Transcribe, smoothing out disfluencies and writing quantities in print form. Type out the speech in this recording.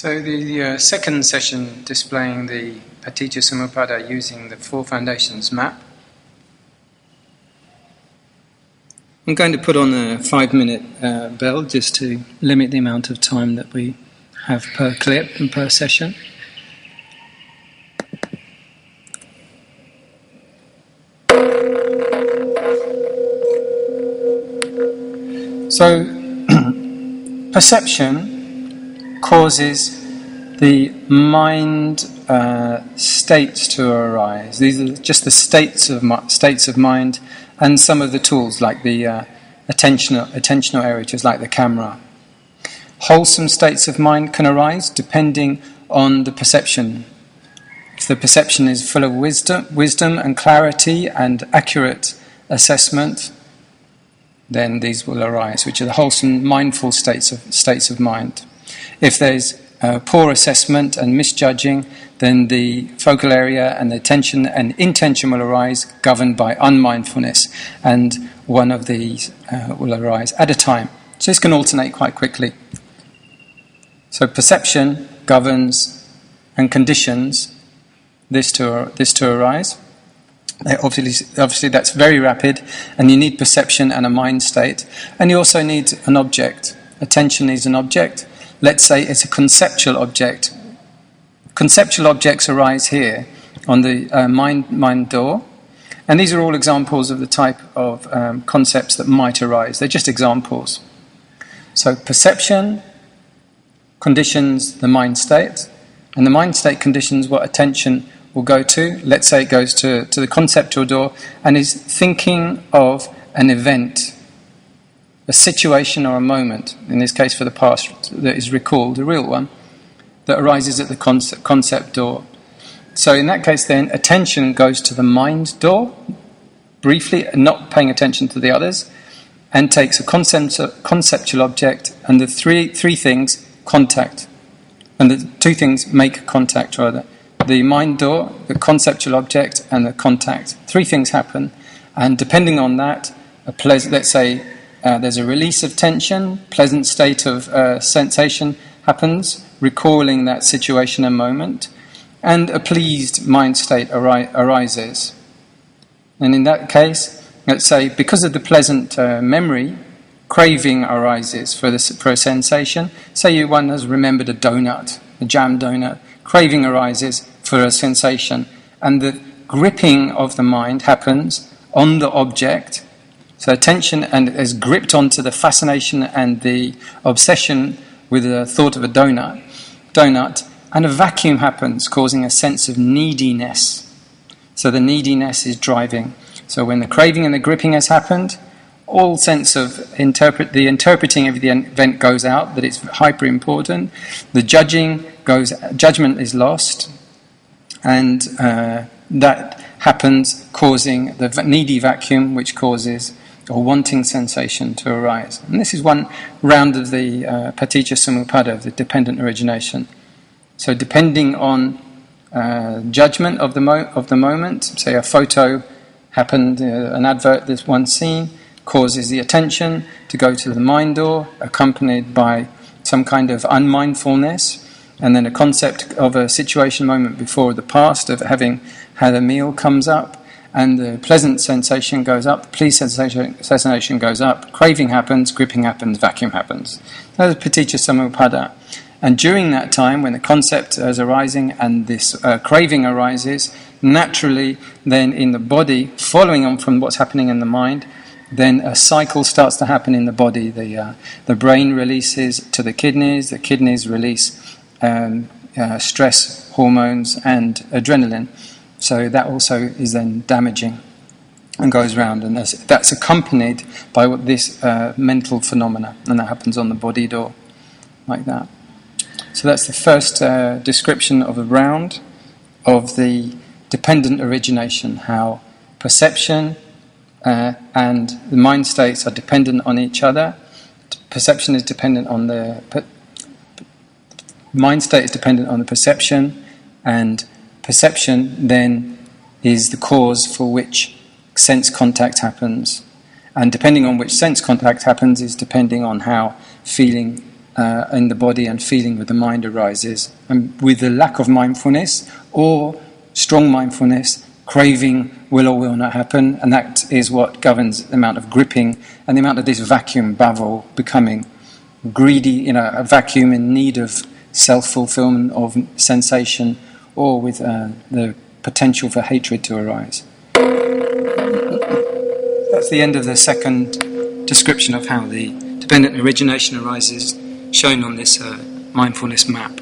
So the second session displaying the Patticca Samupada using the Four Foundations map. I'm going to put on a 5-minute bell just to limit the amount of time that we have per clip and per session. So, perception causes the mind states to arise. These are just the states of mind, and some of the tools like the attentional areas, like the camera. Wholesome states of mind can arise depending on the perception. If the perception is full of wisdom and clarity and accurate assessment, then these will arise, which are the wholesome, mindful states of mind. If there's poor assessment and misjudging, then the focal area and the attention and intention will arise, governed by unmindfulness, and one of these will arise at a time. So this can alternate quite quickly. So perception governs and conditions this to arise. Obviously that's very rapid, and you need perception and a mind state, and you also need an object. Attention needs an object. Let's say it's a conceptual object. Conceptual objects arise here on the mind door, and these are all examples of the type of concepts that might arise. They're just examples. So perception conditions the mind state, and the mind state conditions what attention will go to. Let's say it goes to the conceptual door and is thinking of an event, a situation or a moment, in this case for the past, that is recalled, a real one, that arises at the concept door. So in that case then, attention goes to the mind door, briefly, not paying attention to the others, and takes a conceptual object, and the three things contact, and the two things make contact rather. The mind door, the conceptual object, and the contact. Three things happen, and depending on that, let's say there's a release of tension, pleasant state of sensation happens, recalling that situation and moment, and a pleased mind state arises. And in that case, let's say because of the pleasant memory, craving arises for a sensation. Say one has remembered a donut, a jam donut. Craving arises for a sensation, and the gripping of the mind happens on the object. So attention and is gripped onto the fascination and the obsession with the thought of a donut, and a vacuum happens, causing a sense of neediness. So the neediness is driving. So when the craving and the gripping has happened, all sense of the interpreting of the event goes out, that it's hyper important. The judgment is lost, and that happens, causing the needy vacuum, which causes a wanting sensation to arise. And this is one round of the Patticca Samupada, of the dependent origination. So depending on judgment of the moment, say a photo happened, an advert, this one scene, causes the attention to go to the mind door, accompanied by some kind of unmindfulness, and then a concept of a situation moment before the past of having had a meal comes up, and the pleasant sensation goes up, the pleased sensation goes up, craving happens, gripping happens, vacuum happens. That is Patticca Samupada. And during that time, when the concept is arising and this craving arises, naturally then in the body, following on from what's happening in the mind, then a cycle starts to happen in the body. The brain releases to the kidneys release stress hormones and adrenaline. So that also is then damaging and goes round, and that's accompanied by this mental phenomena, and that happens on the body door, like that. So that's the first description of a round of the dependent origination, how perception and the mind states are dependent on each other. Perception is dependent on the mind state is dependent on the perception, and perception then is the cause for which sense contact happens. And depending on which sense contact happens is depending on how feeling in the body and feeling with the mind arises. And with the lack of mindfulness or strong mindfulness, craving will or will not happen, and that is what governs the amount of gripping and the amount of this vacuum bubble becoming greedy, a vacuum in need of self-fulfillment of sensation, or with the potential for hatred to arise. That's the end of the second description of how the dependent origination arises, shown on this mindfulness map.